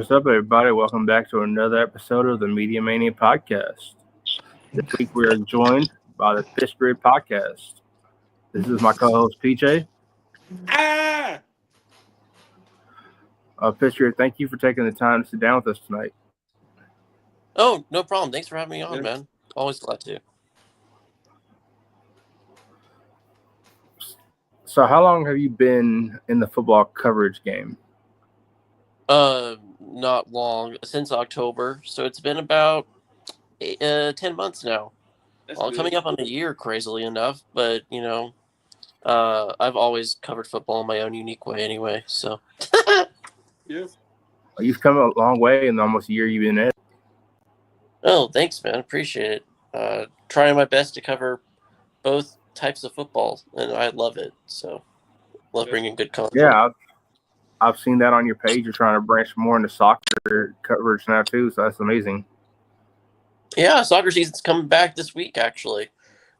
What's up, everybody? Welcome back to another episode of the Mania podcast. This week we are joined by the Pittsburgh podcast. This is my co-host PJ. Pittsburgh, thank you for taking the time to sit down with us tonight. Oh, no problem. Thanks for having me on, man. Always glad to. So, how long have you been in the football coverage game? Not long, since October. So it's been about 10 months now. Coming up on a year, crazily enough. But, I've always covered football in my own unique way anyway. So. Yeah. You've come a long way in almost a year you've been in it. Oh, thanks, man. Appreciate it. Trying my best to cover both types of football, and I love it. So, love bringing good content. Yeah, I've seen that on your page. You're trying to branch more into soccer coverage now too, so that's amazing. Yeah, soccer season's coming back this week, actually.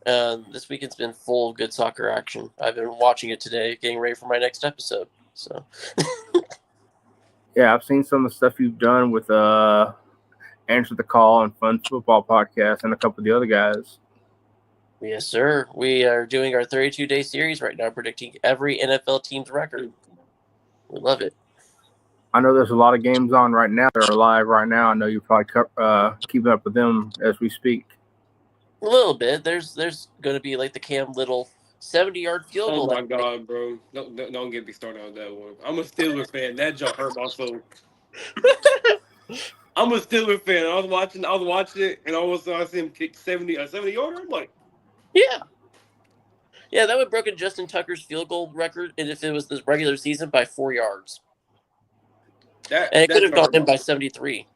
This weekend's been full of good soccer action. I've been watching it today, getting ready for my next episode. So, yeah, I've seen some of the stuff you've done with Answer the Call and Fun Football Podcast and a couple of the other guys. Yes, sir. We are doing our 32-day series right now, predicting every NFL team's record. We love it. I know there's a lot of games on right now that are live right now. I know you're probably keeping up with them as we speak. A little bit. There's going to be like the Cam Little 70-yard field goal. Oh my God, bro! Don't get me started on that one. I'm a Steelers fan. That joke hurt my soul. I'm a Steelers fan. I was watching it, and all of a sudden I see him kick 70-yarder. I'm like, yeah, that would have broken Justin Tucker's field goal record, and if it was this regular season, by 4 yards. And it could have gone in by 73.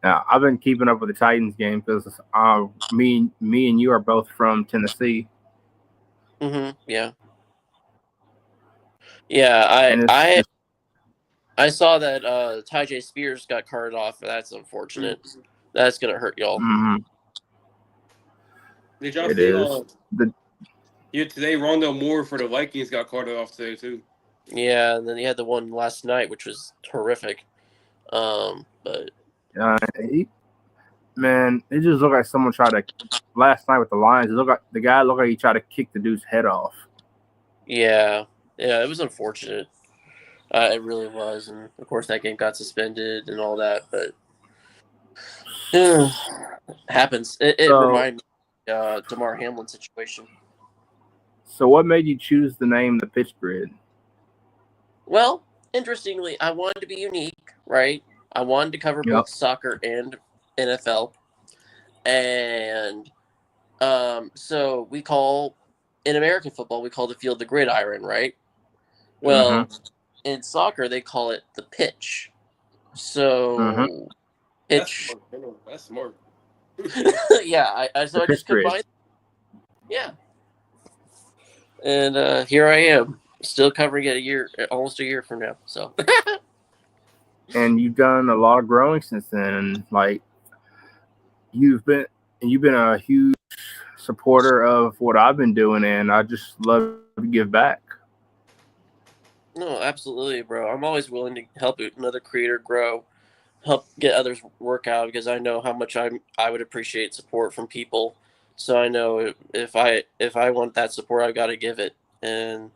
Now, I've been keeping up with the Titans game because me and you are both from Tennessee. Mm-hmm. Yeah. Yeah, I saw that Tyjae Spears got carted off. That's unfortunate. Mm-hmm. That's gonna hurt y'all. Mm-hmm. Did y'all see today Rondell Moore for the Vikings got carted off today too? Yeah, and then he had the one last night, which was horrific. But man, it just looked like someone tried to last night with the Lions. The guy looked like he tried to kick the dude's head off. Yeah, it was unfortunate. It really was, and of course that game got suspended and all that. But happens. It reminded me of DeMar Hamlin situation. So, what made you choose the name the Pitch Grid? Well, interestingly, I wanted to be unique, right? I wanted to cover both soccer and NFL. And so in American football, we call the field the gridiron, right? Well, in soccer, they call it the pitch. So, pitch. That's smart. Yeah, I just combined. Yeah. And here I am. Still covering it almost a year from now. So, and you've done a lot of growing since then, and like you've been a huge supporter of what I've been doing, and I just love to give back. No, absolutely, bro. I'm always willing to help another creator grow, help get others work out, because I know how much I would appreciate support from people. So I know if I want that support, I've got to give it. And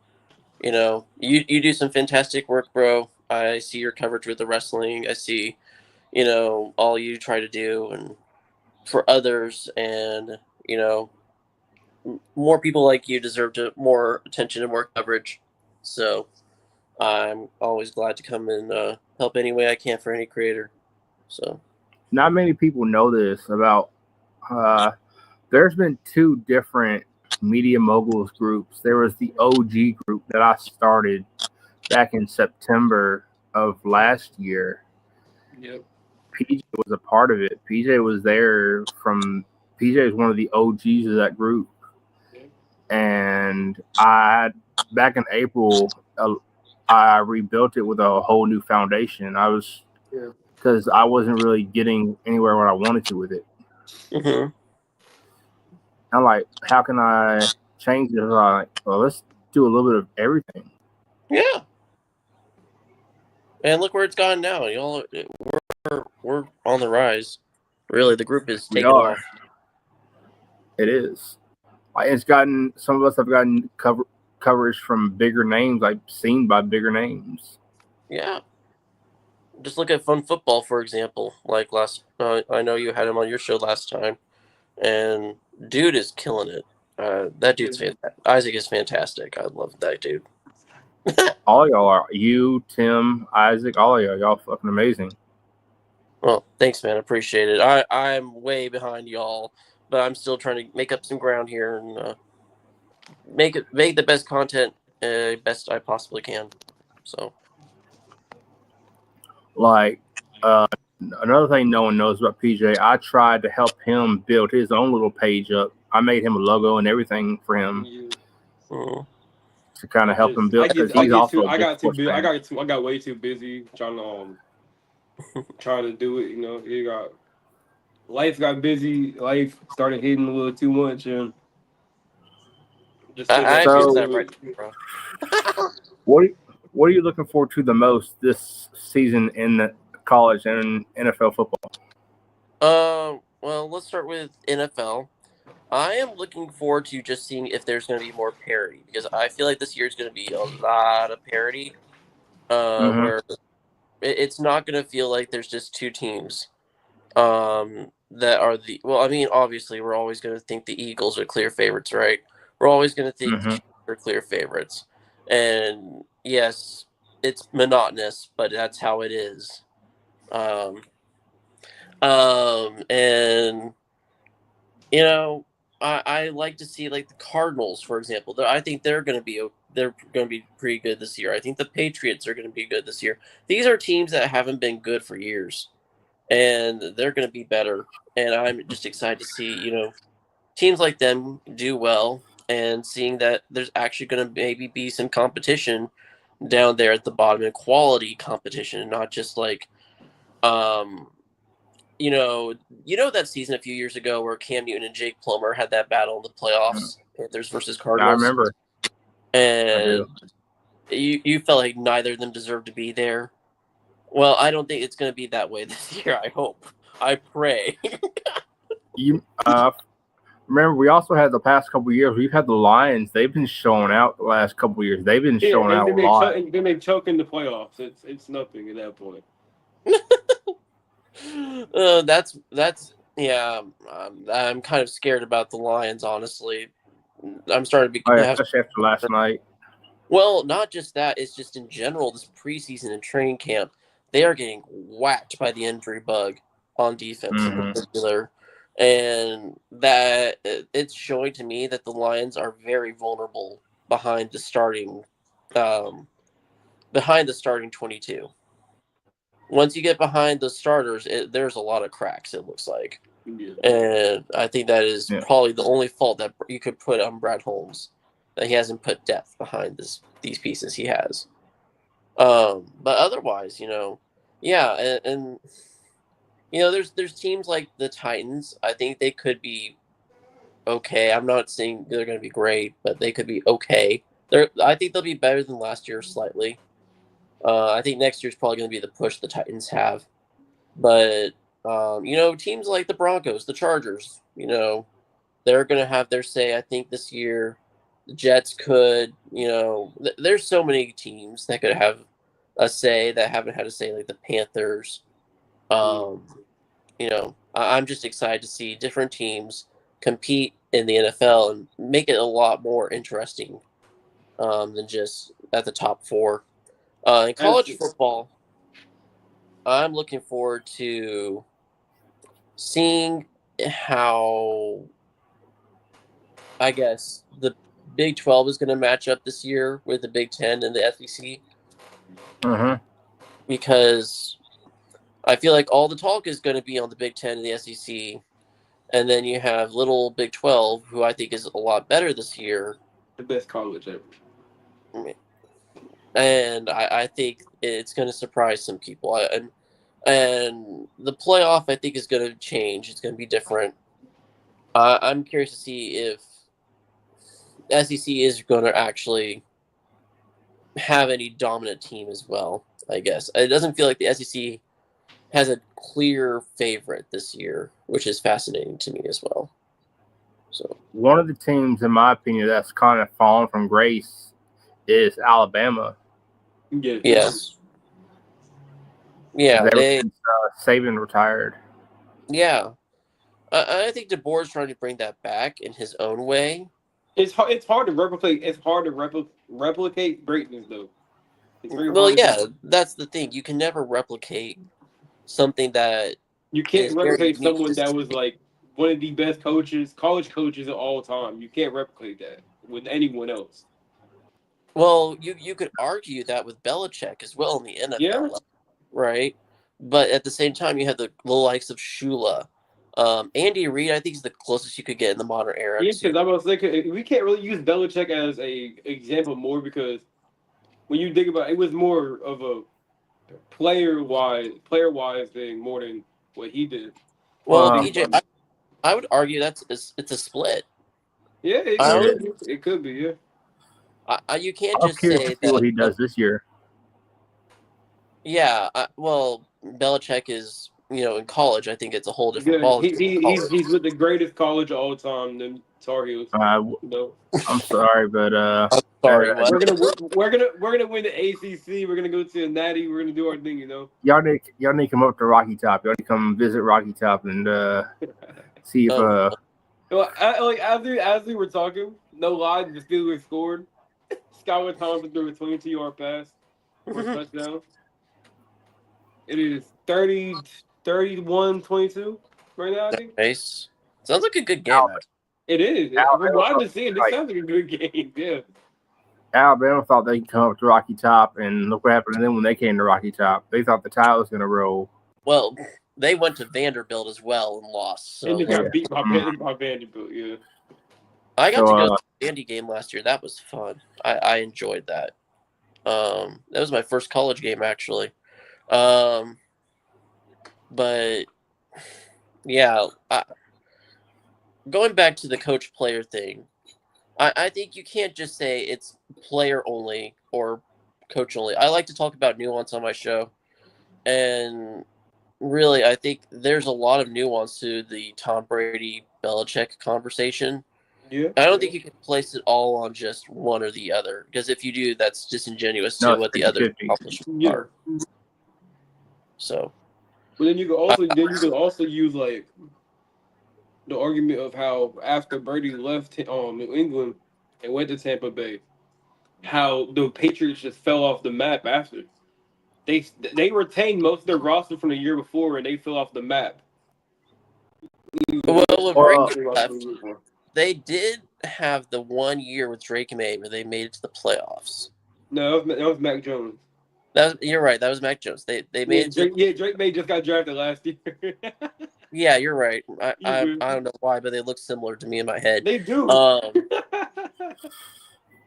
you do some fantastic work, bro. I see your coverage with the wrestling. I see, all you try to do and for others. And, more people like you deserve more attention and more coverage. So I'm always glad to come and help any way I can for any creator. So not many people know this about there's been two different Media Moguls groups. There was the OG group that I started back in September of last year. Yep. PJ was a part of it. PJ was there PJ is one of the OGs of that group. And back in April, I rebuilt it with a whole new foundation. Because I wasn't really getting anywhere where I wanted to with it. Mm-hmm. I'm like, how can I change it? I'm like, well, let's do a little bit of everything. Yeah. And look where it's gone now. We're on the rise. Really, the group is We taking are. off. It is. It's gotten, some of us have gotten coverage from bigger names, like seen by bigger names. Yeah. Just look at Fun Football, for example. Like I know you had him on your show last time, and dude is killing it. That dude's fantastic. Isaac is fantastic. I love that dude. All y'all are. You, Tim, Isaac, all of y'all fucking amazing. Well, thanks, man. Appreciate it. I'm way behind y'all, but I'm still trying to make up some ground here and make the best content best I possibly can. So, Like, another thing no one knows about PJ, I tried to help him build his own little page up. I made him a logo and everything for him to kind of help him build, because he's also a big sports fan. I got way too busy trying to do it. You know, life got busy. Life started hitting a little too much, and I feel that right, bro. What are you looking forward to the most this season in the college and NFL football? Well, let's start with NFL. I am looking forward to just seeing if there's going to be more parity, because I feel like this year is going to be a lot of parity, where it's not going to feel like there's just two teams that are well, I mean, obviously we're always going to think the Eagles are clear favorites, right? We're always going to think the Chiefs are clear favorites. And yes, it's monotonous, but that's how it is. And you know, I like to see like the Cardinals, for example. I think they're going to be pretty good this year. I think the Patriots are going to be good this year. These are teams that haven't been good for years, and they're going to be better. And I'm just excited to see, teams like them do well, and seeing that there's actually going to maybe be some competition down there at the bottom, and quality competition, not just like, that season a few years ago where Cam Newton and Jake Plummer had that battle in the playoffs, Panthers versus Cardinals. I remember. And you felt like neither of them deserved to be there. Well, I don't think it's going to be that way this year. I hope. I pray. Remember, we also had the past couple of years, we've had the Lions. They've been showing out the last couple of years. They've been showing out a lot. They may choke in the playoffs. It's nothing at that point. I'm kind of scared about the Lions, honestly. I'm starting to be especially after last night. Well, not just that, it's just in general, this preseason and training camp, they are getting whacked by the injury bug on defense in particular. And that it's showing to me that the Lions are very vulnerable behind the starting 22. Once you get behind the starters, there's a lot of cracks, it looks like. Yeah. And I think that is probably the only fault that you could put on Brad Holmes, that he hasn't put depth behind these pieces he has. But otherwise, and there's teams like the Titans. I think they could be okay. I'm not saying they're going to be great, but they could be okay. I think they'll be better than last year slightly. I think next year's probably going to be the push the Titans have. But, teams like the Broncos, the Chargers, they're going to have their say. I think this year the Jets could, there's so many teams that could have a say that haven't had a say, like the Panthers. I'm just excited to see different teams compete in the NFL and make it a lot more interesting than just at the top four. In college football, I'm looking forward to seeing how, I guess, the Big 12 is going to match up this year with the Big 10 and the SEC. Because I feel like all the talk is going to be on the Big 10 and the SEC. And then you have little Big 12, who I think is a lot better this year. The best college ever. And I think it's going to surprise some people. And the playoff, I think, is going to change. It's going to be different. I'm curious to see if SEC is going to actually have any dominant team as well, I guess. It doesn't feel like the SEC has a clear favorite this year, which is fascinating to me as well. So one of the teams, in my opinion, that's kind of fallen from grace is Alabama. Yes. Yeah, Since Saban retired. Yeah. I think DeBoer's trying to bring that back in his own way. It's hard to replicate. It's hard to replicate greatness, though. Well, yeah, that's the thing. You can never replicate something that you can't replicate someone that was like one of the best college coaches of all time. You can't replicate that with anyone else. Well, you could argue that with Belichick as well in the NFL, right? But at the same time, you have the likes of Shula. Andy Reid, I think, is the closest you could get in the modern era. Yeah, because I was thinking we can't really use Belichick as a example more because when you think about it, it was more of a player wise thing more than what he did. Well, PJ, I would argue it's a split. Yeah, it could be. Yeah, you can't just say that what he does this year. Yeah, well, Belichick is, in college. I think it's a whole different ball. He's with the greatest college of all time, the Tar Heels. No. I'm sorry, but I'm sorry. We're gonna win the ACC. We're gonna go to the Natty. We're gonna do our thing, Y'all need to come up to Rocky Top. Y'all need to come visit Rocky Top and see if Well, as we were talking, no lie, the Steelers scored. Skylar Thompson threw a 22-yard pass for a touchdown. It is 31-22 right now, I think. Nice. Sounds like a good game. It is. From what I've been seeing, it sounds like a good game. Yeah. Alabama thought they could come up to Rocky Top, and look what happened to them when they came to Rocky Top. They thought the tide was going to roll. Well, they went to Vanderbilt as well and lost. So. And they got beat by Vanderbilt, yeah. I got to go to the Vandy game last year. That was fun. I enjoyed that. That was my first college game, actually. But yeah, going back to the coach-player thing, I think you can't just say it's player only or coach only. I like to talk about nuance on my show, and really, I think there's a lot of nuance to the Tom Brady Belichick conversation. Yeah, I don't think you can place it all on just one or the other, because if you do, that's disingenuous to what the other accomplishments are. So, but then you could also use like the argument of how after Brady left New England and went to Tampa Bay, how the Patriots just fell off the map after. They retained most of their roster from the year before and they fell off the map. Well, with Brady left, they did have the 1 year with Drake May where they made it to the playoffs. No, that was Mac Jones. You're right. That was Mac Jones. They made it. Drake May just got drafted last year. Yeah, you're right. I don't know why, but they look similar to me in my head. They do.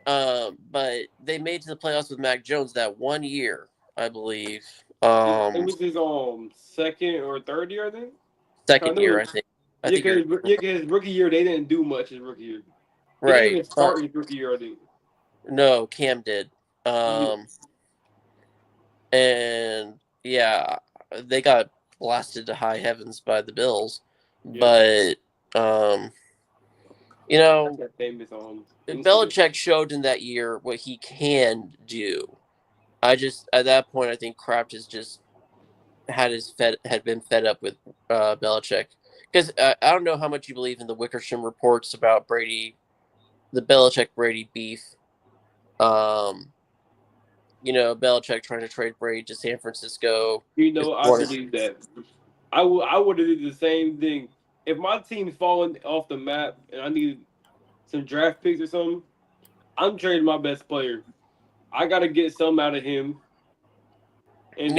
But they made it to the playoffs with Mac Jones that 1 year, I believe. It was his second or third year, I think. Second year, I think. His rookie year, they didn't do much his rookie year. They right. didn't even start his rookie year, I think. No, Cam did. And yeah, they got blasted to high heavens by the Bills. Yeah. But Belichick showed in that year what he can do. At that point, I think Kraft has just had been fed up with Belichick. Because I don't know how much you believe in the Wickersham reports about Brady, the Belichick-Brady beef. Belichick trying to trade Brady to San Francisco. I believe that. I would have did the same thing. If my team's falling off the map and I need some draft picks or something, I'm trading my best player. I got to get some out of him. And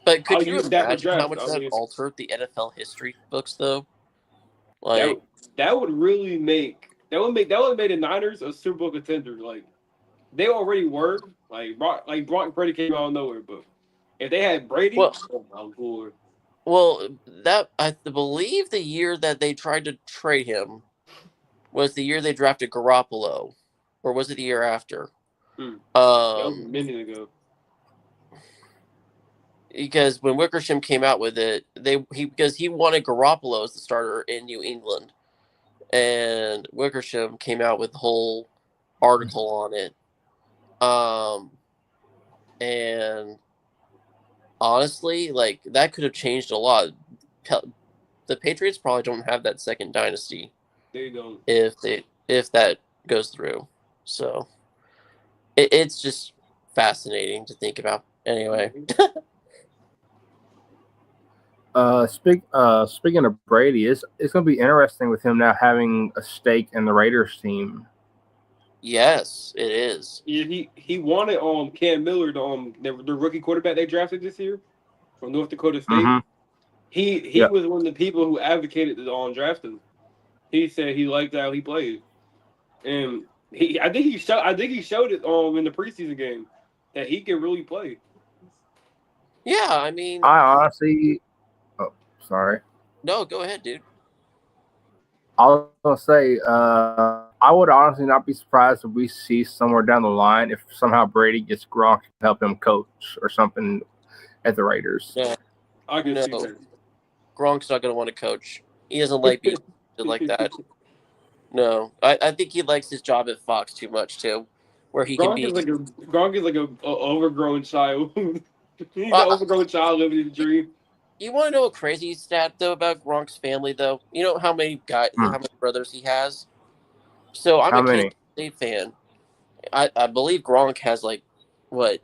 but could you imagine how much that altered the NFL history books, though? Like that would have made the Niners a Super Bowl contender. Like they already were. Like Brock Brady came out of nowhere, but if they had Brady, oh my lord. Well, that I believe the year that they tried to trade him was the year they drafted Garoppolo, or was it the year after? That was a minute ago. Because when Wickersham came out with it, because he wanted Garoppolo as the starter in New England, and Wickersham came out with the whole article on it. And honestly, like that could have changed a lot. The Patriots probably don't have that second dynasty. They don't. If that goes through, so it's just fascinating to think about. Anyway. Speaking of Brady, it's going to be interesting with him now having a stake in the Raiders team. Yes, it is. Yeah, he wanted Cam Miller, the rookie quarterback they drafted this year from North Dakota State. Mm-hmm. He was one of the people who advocated to draft him. He said he liked how he played, and I think he showed it in the preseason game that he can really play. Yeah, I mean, I honestly, sorry. No, go ahead, dude. I was gonna say, I would honestly not be surprised if we see somewhere down the line if somehow Brady gets Gronk to help him coach or something at the Raiders. No, I can see that. Gronk's not gonna want to coach. He doesn't like being like that. No, I think he likes his job at Fox too much too, where he Gronk can be. Gronk is like a overgrown child. He's an overgrown child living the dream. You want to know a crazy stat though about Gronk's family though? You know how many how many brothers he has? So I'm a Kansas State fan. I believe Gronk has like what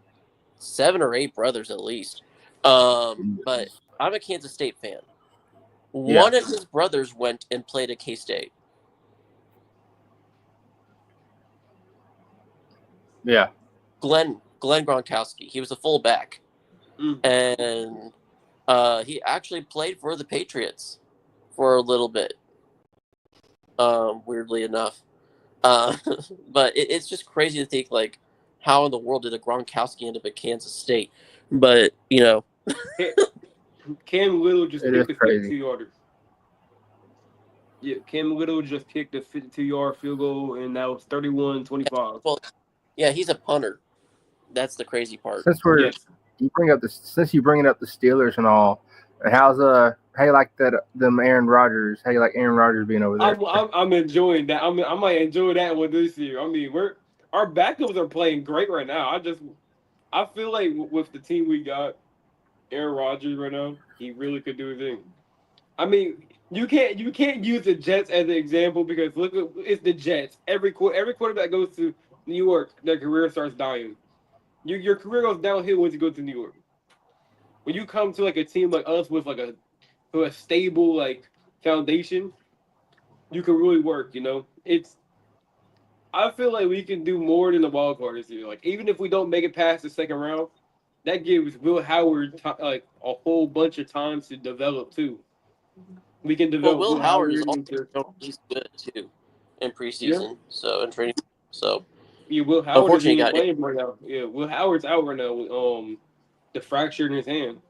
7 or 8 brothers at least. But I'm a Kansas State fan. One of his brothers went and played at K-State. Yeah. Glenn Gronkowski. He was a fullback. And he actually played for the Patriots for a little bit. Weirdly enough. But it's just crazy to think, like, how in the world did a Gronkowski end up at Kansas State? But, you know. Cam Little just kicked the 52-yarder. Yeah, Cam Little just kicked a 52-yard field goal, and that was 31-25. Well, yeah, he's a punter. That's the crazy part. Since you bring up the Steelers and all, how's how you like them Aaron Rodgers? How you like Aaron Rodgers being over there? I'm enjoying that. I might enjoy that one this year. I mean, our backups are playing great right now. I feel like with the team we got, Aaron Rodgers right now, he really could do a thing. I mean, you can't use the Jets as an example because it's the Jets. Every quarterback goes to New York, their career starts dying. Your career goes downhill once you go to New York. When you come to like a team like us with like a stable like foundation, you can really work. You know, I feel like we can do more than the wild card this year. Like even if we don't make it past the second round, that gives Will Howard like a whole bunch of time to develop too. We can develop. Well, Will Howard is also he's good too in preseason, so in training. So yeah, Will Howard isn't even playing right now. Yeah, Will Howard's out right now with the fracture in his hand.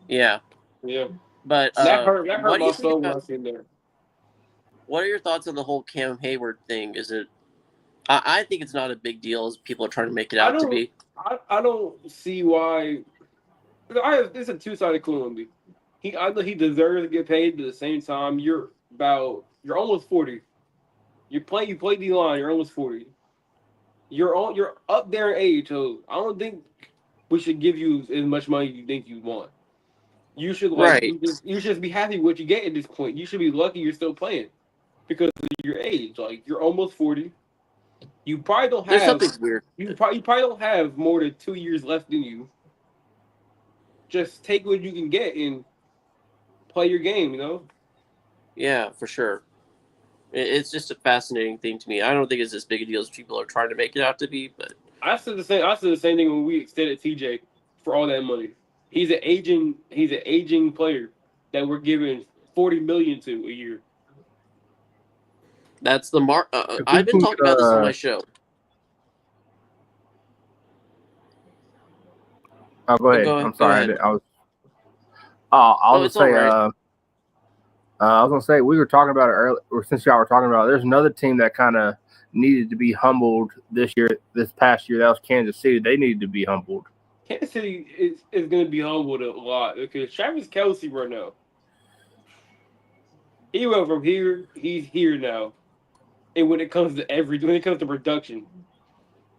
Yeah. Yeah. But that hurt my soul when I seen there. What are your thoughts on the whole Cam Hayward thing? Is it? I think it's not a big deal as people are trying to make it out to be. I don't see why. It's a two-sided coin on me. I know he deserves to get paid, but at the same time, you're almost 40. You play D-line, you're almost 40. You're up there in age, so I don't think we should give you as much money you think you want. You should you should be happy with what you get at this point. You should be lucky you're still playing because of your age. Like you're almost 40. You probably don't have. There's something weird. You probably don't have more than 2 years left in you. Just take what you can get and play your game. You know. Yeah, for sure. It's just a fascinating thing to me. I don't think it's as big a deal as people are trying to make it out to be. But I said the same thing when we extended TJ for all that money. He's an aging player that we're giving $40 million to a year. That's the mark. I've been talking about this on my show. Oh, go ahead. I'm sorry. I was. I was say. I was gonna say we were talking about it earlier, or since y'all were talking about it, there's another team that kind of needed to be humbled this past year. That was Kansas City. They needed to be humbled. Kansas City is going to be humbled a lot because Travis Kelce right now. He went from here, he's here now. And when it comes to production,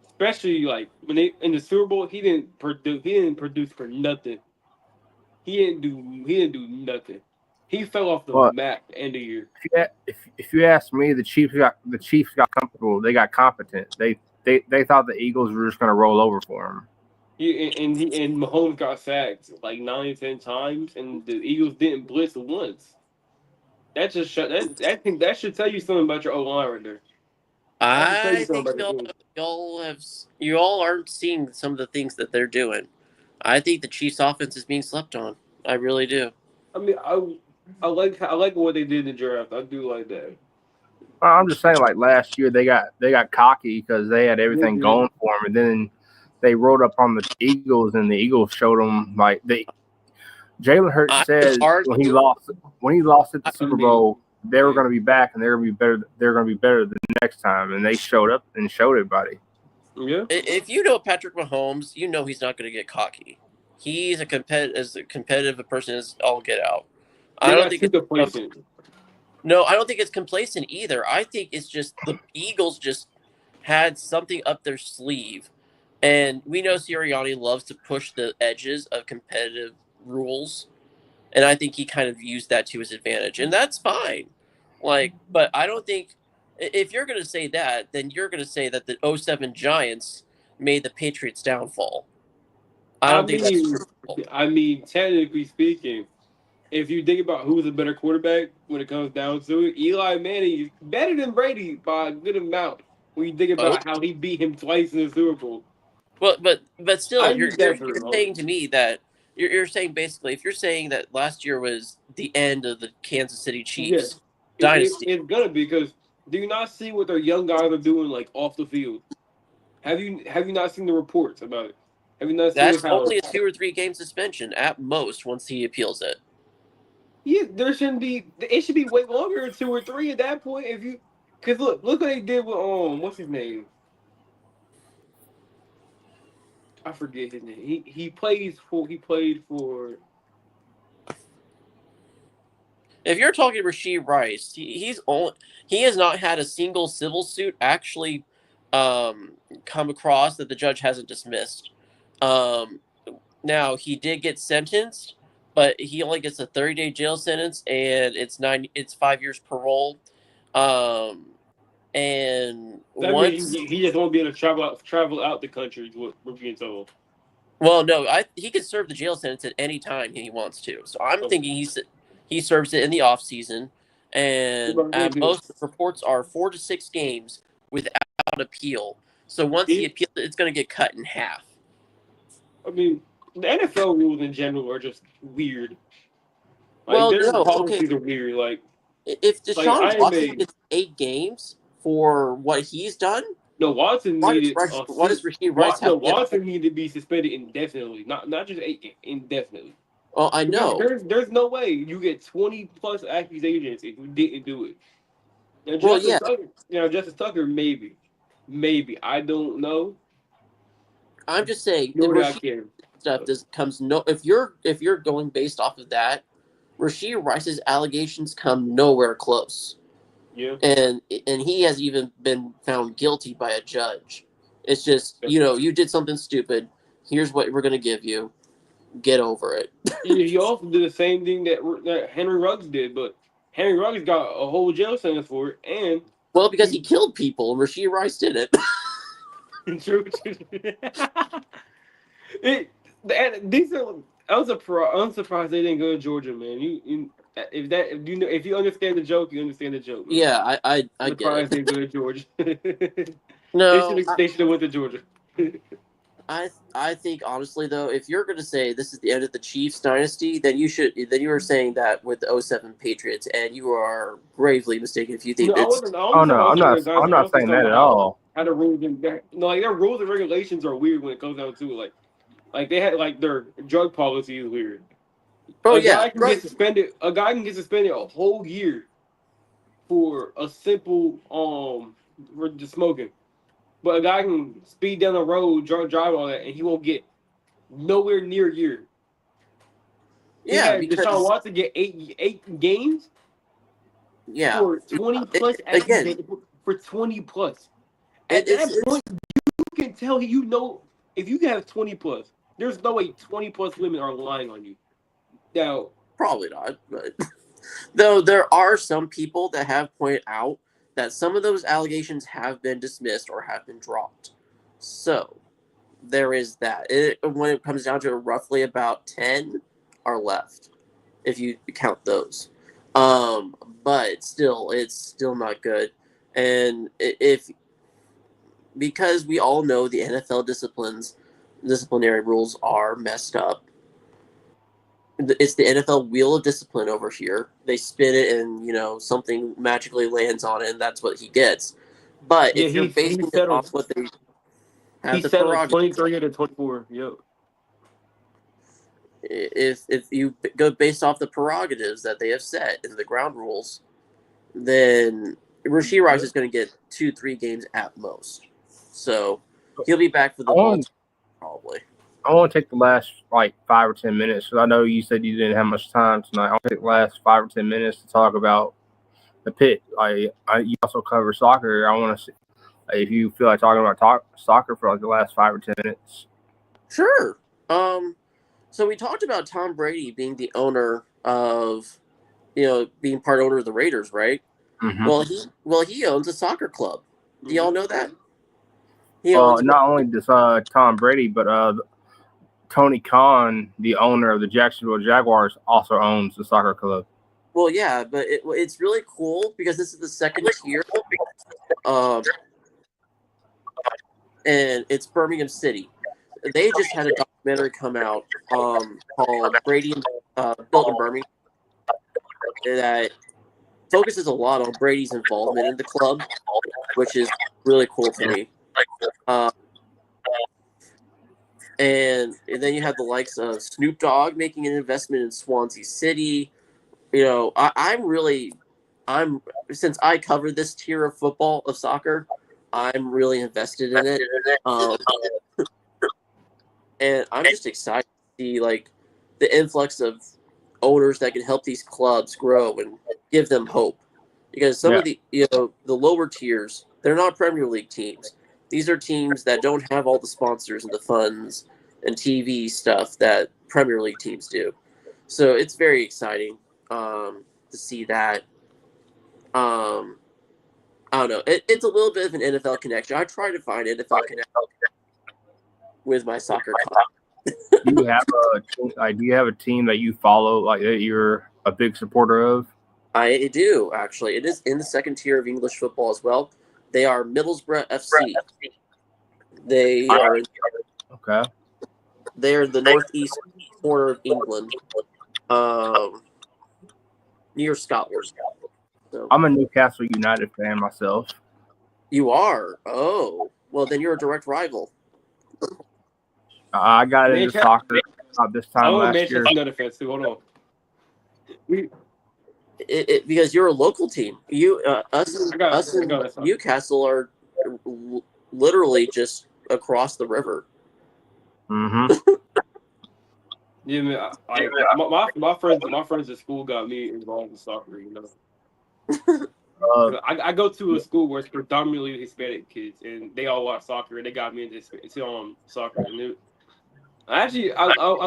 especially like when they in the Super Bowl, he didn't produce for nothing. He didn't do nothing. He fell off the But map the end of the year. if you ask me, the Chiefs got comfortable. They got competent. They thought the Eagles were just going to roll over for them. And Mahomes got sacked like 9 10 times, and the Eagles didn't blitz once. That just shut. I think that should tell you something about your O line right there. I think you all aren't seeing some of the things that they're doing. I think the Chiefs' offense is being slept on. I really do. I mean, I like what they did in the draft. I do like that. I'm just saying, like last year, they got cocky because they had everything going for them, and then they rolled up on the Eagles, and the Eagles showed them like Jalen Hurts said when he lost at the Super Bowl, they were going to be back and they're going to be better. They're going to be better the next time, and they showed up and showed everybody. Yeah. If you know Patrick Mahomes, you know he's not going to get cocky. He's as competitive a person as all get out. I don't think it's complacent. No, I don't think it's complacent either. I think it's just the Eagles just had something up their sleeve, and we know Sirianni loves to push the edges of competitive rules, and I think he kind of used that to his advantage, and that's fine. But I don't think if you're going to say that, then you're going to say that the 07 Giants made the Patriots' downfall. I don't think that's true. I mean, technically speaking, if you think about who's a better quarterback when it comes down to it, Eli Manning is better than Brady by a good amount. When you think about how he beat him twice in the Super Bowl. Well, but still, you're saying to me that you're saying basically, if you're saying that last year was the end of the Kansas City Chiefs dynasty, it's gonna be because do you not see what their young guys are doing like off the field? Have you not seen the reports about it? Have you not seen that's only a 2 or 3 game suspension at most once he appeals it. Yeah, there shouldn't be. It should be way longer, 2 or 3 at that point. Because look what they did with what's his name? I forget his name. He played for. If you're talking Rashee Rice, he has not had a single civil suit actually come across that the judge hasn't dismissed. Now he did get sentenced, but he only gets a 30-day jail sentence, and it's 5 years parole. And he just won't be able to travel out the country. Is what we're being told. Well, no, he could serve the jail sentence at any time he wants to. So I'm thinking he serves it in the off season, and most reports are 4 to 6 games without appeal. So once he appeals, it's going to get cut in half. I mean, the NFL rules in general are just weird. Their policies are weird. Like, if Deshaun Watson gets 8 games for what he's done, no, Watson needed. What does Rashee Rice have? Watson needed to be suspended indefinitely, not just 8 games, indefinitely. Oh, I know. There's no way you get 20 plus accusations if you didn't do it. Now, Justice Tucker, maybe, I don't know. I'm just saying the stuff comes no. If you're going based off of that, Rashee Rice's allegations come nowhere close. Yeah. And he has even been found guilty by a judge. It's just, you did something stupid. Here's what we're going to give you. Get over it. He also did the same thing that Henry Ruggs did, but Henry Ruggs got a whole jail sentence for it. And because he killed people, and Rashee Rice did it. True. I'm surprised they didn't go to Georgia, man. If you understand the joke, you understand the joke. Man. Yeah, I get it. Surprised they go to Georgia. No, they should have went to Georgia. I think honestly though, if you're going to say this is the end of the Chiefs dynasty, then you are saying that with the 07 Patriots, and you are gravely mistaken if you think I'm not saying that at all. How the rules their rules and regulations are weird when it comes down to it. Like they had their drug policy is weird. Oh A yeah, guy can right. get suspended. A guy can get suspended a whole year for a simple for just smoking. But a guy can speed down the road, drunk drive, all that, and he won't get nowhere near a year. He Yeah, had Deshaun because Watson get eight games yeah, for 20 plus again, for 20 plus. At that it's point, you can tell if you have 20 plus, there's no way 20 plus women are lying on you. Now, probably not, but though there are some people that have pointed out that some of those allegations have been dismissed or have been dropped. So there is that. When it comes down to it, roughly about 10 are left, if you count those. But still, it's still not good. And if because we all know the NFL disciplinary rules are messed up. It's the NFL wheel of discipline over here. They spin it, and something magically lands on it, and that's what he gets. But yeah, if you're he basing it off settled. what they He have the settled prerogative, 23 to 24. Yep. if you go based off the prerogatives that they have set in the ground rules, then Rasheed Rice Yep. is going to get 2-3 games at most. So he'll be back for the I want, Baltimore probably. I want to take the last like 5 or 10 minutes because I know you said you didn't have much time tonight. I want to take the last 5 or 10 minutes to talk about the pit. You also cover soccer. I want to see if you feel like talking about soccer for like the last 5 or 10 minutes. Sure. So we talked about Tom Brady being the owner of, being part owner of the Raiders, right? Mm-hmm. Well, he owns a soccer club. Do y'all know that? He owns. Not only does Tom Brady, but Tony Khan, the owner of the Jacksonville Jaguars, also owns the soccer club. Well, yeah, but it's really cool because this is the second tier, and it's Birmingham City. They just had a documentary come out called Brady Built in Birmingham that focuses a lot on Brady's involvement in the club, which is really cool to me. And then you have the likes of Snoop Dogg making an investment in Swansea City. I'm since I cover this tier of football, of soccer, I'm really invested in it. And I'm just excited to see like the influx of owners that can help these clubs grow and give them hope. Because some of the the lower tiers, they're not Premier League teams. These are teams that don't have all the sponsors and the funds and TV stuff that Premier League teams do. So it's very exciting to see that. I don't know. It's a little bit of an NFL connection. I try to find NFL connection with my soccer club. Do you have a team that you follow, like that you're a big supporter of? I do, actually. It is in the second tier of English football as well. They are Middlesbrough FC. They are Okay. They're the northeast corner of England, near Scotland. So I'm a Newcastle United fan myself. you are? Oh, well, then you're a direct rival. I got into soccer this time last Manchester year. United fans too. Hold on. Because you're a local team. Us and got Newcastle are literally just across the river. Mm-hmm. Yeah, man. My friends at school got me involved in soccer. I go to a school where it's predominantly Hispanic kids, and they all watch soccer, and they got me into soccer. And I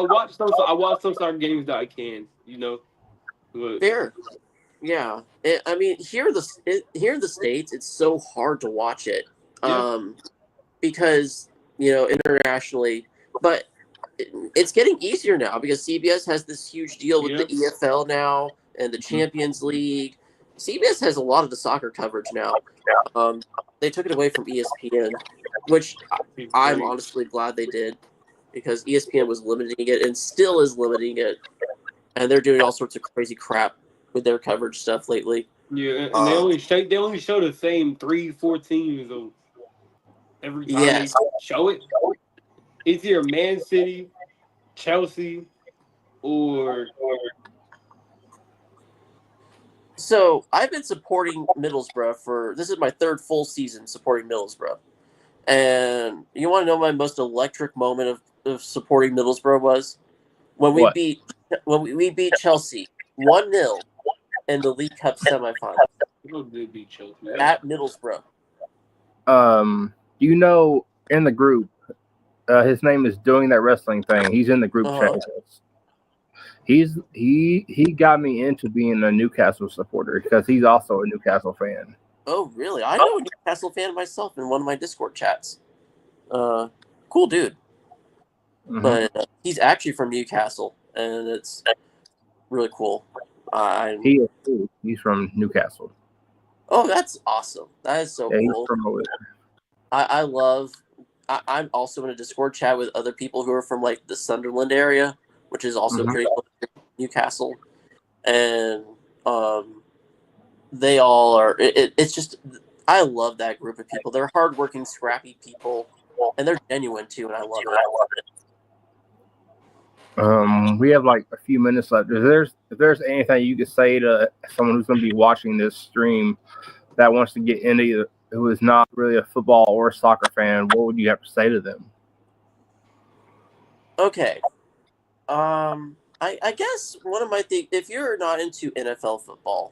watch some soccer games that I can. But, Fair. Yeah, I mean, here in the States, it's so hard to watch it, because internationally, but it's getting easier now because CBS has this huge deal with the EFL now and the Champions League. CBS has a lot of the soccer coverage now. They took it away from ESPN, which I'm honestly glad they did because ESPN was limiting it and still is limiting it, and they're doing all sorts of crazy crap with their coverage stuff lately. Yeah, and they only show the same 3-4 teams though. Every time they show it, it's either Man City, Chelsea, or So I've been supporting Middlesbrough this is my third full season supporting Middlesbrough. And you want to know my most electric moment of supporting Middlesbrough was when we What? we beat Chelsea 1-0 in the League Cup semifinal they beat Chelsea at Middlesbrough. You know, in the group, his name is Doing That Wrestling Thing. He's in the group chat with us. He got me into being a Newcastle supporter because he's also a Newcastle fan. Oh, really? I know a Newcastle fan myself in one of my Discord chats. Cool dude. Mm-hmm. But he's actually from Newcastle, and it's really cool. He is too. He's from Newcastle. Oh, that's awesome. That is so cool. He's from over there. I love. I'm also in a Discord chat with other people who are from like the Sunderland area, which is also pretty close to Newcastle, and they all are. It's just I love that group of people. They're hardworking, scrappy people, and they're genuine too, and I love it. We have like a few minutes left. If there's anything you could say to someone who's going to be watching this stream that wants to get into it, who is not really a football or soccer fan, what would you have to say to them? Okay. I guess one of my things, if you're not into NFL football,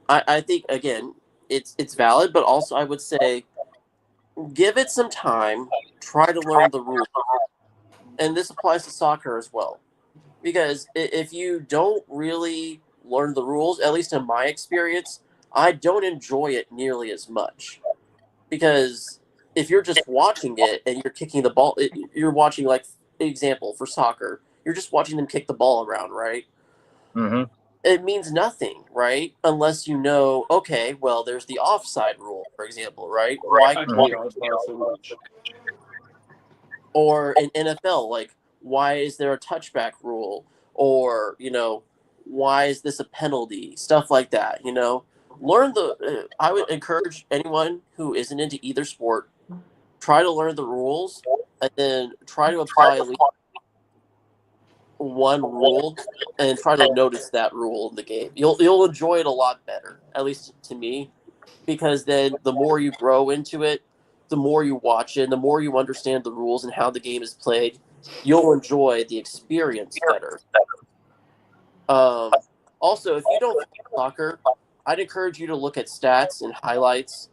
I think again it's valid, but also I would say give it some time, try to learn the rules, and this applies to soccer as well, because if you don't really learn the rules, at least in my experience, I don't enjoy it nearly as much, because if you're just watching it and you're kicking the ball, you're watching like example for soccer. You're just watching them kick the ball around, right? Mm-hmm. It means nothing, right? Unless you know, okay, well, there's the offside rule, for example, right? Or in NFL, like, why is there a touchback rule? Or, why is this a penalty? Stuff like that, Learn I would encourage anyone who isn't into either sport, try to learn the rules and then try to apply at least one rule and try to notice that rule in the game. You'll enjoy it a lot better, at least to me, because then the more you grow into it, the more you watch it, the more you understand the rules and how the game is played, you'll enjoy the experience better. Also, if you don't play soccer, I'd encourage you to look at stats and highlights.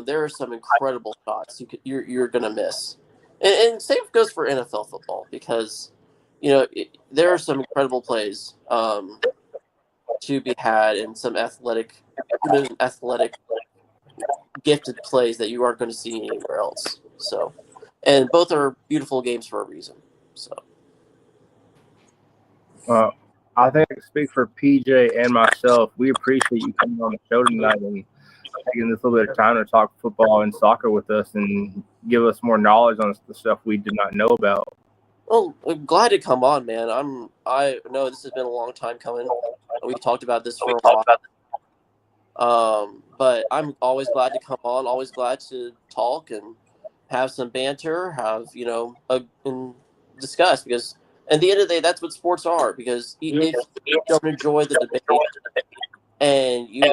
There are some incredible shots you're going to miss. And same goes for NFL football, because there are some incredible plays to be had, and some athletic, gifted plays that you aren't going to see anywhere else. So, and both are beautiful games for a reason. So, I think I speak for PJ and myself. We appreciate you coming on the show tonight and taking this little bit of time to talk football and soccer with us and give us more knowledge on the stuff we did not know about. Well, I'm glad to come on, man. I know this has been a long time coming. We've talked about this for a while. But I'm always glad to come on, always glad to talk and have some banter, and discuss, because at the end of the day, that's what sports are. Because if you don't enjoy the debate and you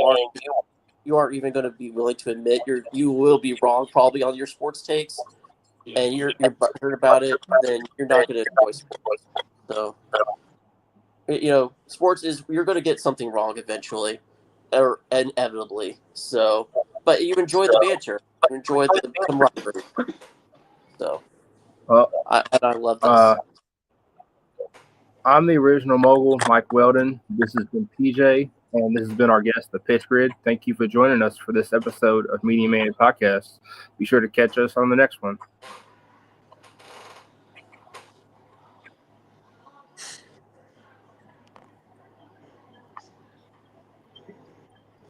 aren't even going to be willing to admit you will be wrong probably on your sports takes, and you're butthurt about it, then you're not going to enjoy sports. So, sports is, you're going to get something wrong eventually, or inevitably. So, but you enjoy the banter, you enjoy the camaraderie. So, I love this. I'm the original mogul, Mike Weldon. This has been PJ, and this has been our guest, the Pitch Grid. Thank you for joining us for this episode of Mania Podcast. Be sure to catch us on the next one.